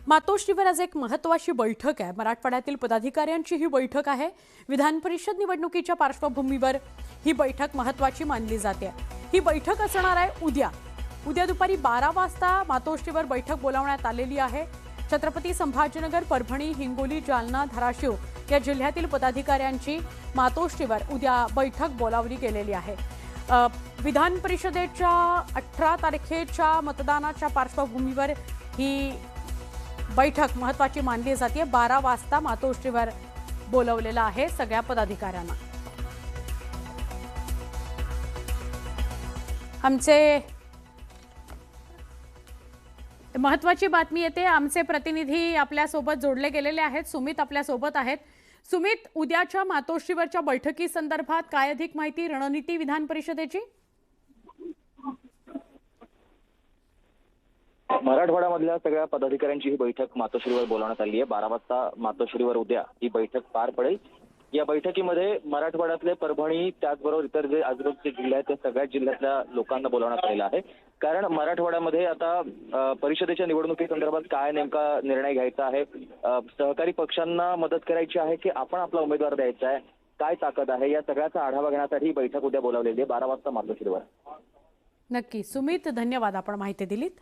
मातोश्रीवर आज एक महत्त्वाची बैठक आहे। मराठवाड्यातील पदाधिकाऱ्यांची ही बैठक आहे। विधान परिषद निवडणुकीच्या पार्श्वभूमीवर ही बैठक महत्त्वाची मानली जाते। ही बैठक असणार आहे उद्या दुपारी 12 वाजता मातोश्रीवर बैठक बोलावण्यात आलेली आहे। छत्रपती संभाजीनगर, परभणी, हिंगोली, जालना, धाराशिव या जिल्ह्यातील पदाधिकाऱ्यांची मातोश्रीवर उद्या बैठक बोलावली गेलेली आहे। विधान परिषदेच्या 18 तारखेच्या मतदानाच्या पार्श्वभूमीवर ही बैठक महत्त्वाची मानली जाते। 12 वाजता मातोश्रीवर बोलवलेलं आहे सगळ्या पदाधिकाऱ्यांना। आमचे महत्त्वाची बातमी येते। आमचे प्रतिनिधी आपल्या सोबत जोडले गेलेले आहेत। सुमित आपल्या सोबत आहेत। सुमित, उद्याच्या मातोश्रीवरच्या बैठकी संदर्भात काय अधिक माहिती, रणनीती विधान परिषदेची? मराठवाड्यामधल्या सगळ्या पदाधिकाऱ्यांची ही बैठक मातोश्रीवर बोलावण्यात आली आहे। 12 वाजता मातोश्रीवर उद्या ही बैठक पार पडेल। या बैठकीमध्ये मराठवाड्यातले परभणी, त्याचबरोबर इतर जे आजूबाजूचे जिल्हे आहेत त्या सगळ्या जिल्ह्यातल्या लोकांना बोलावण्यात आलेलं आहे। कारण मराठवाड्यामध्ये आता परिषदेच्या निवडणुकीसंदर्भात काय नेमका निर्णय घ्यायचा आहे, सहकारी पक्षांना मदत करायची आहे की आपण आपला उमेदवार द्यायचा आहे, काय ताकद आहे, या सगळ्याचा आढावा घेण्यासाठी ही बैठक उद्या बोलावलेली आहे 12 वाजता मातोश्रीवर। नक्की सुमित, धन्यवाद, आपण माहिती दिलीत।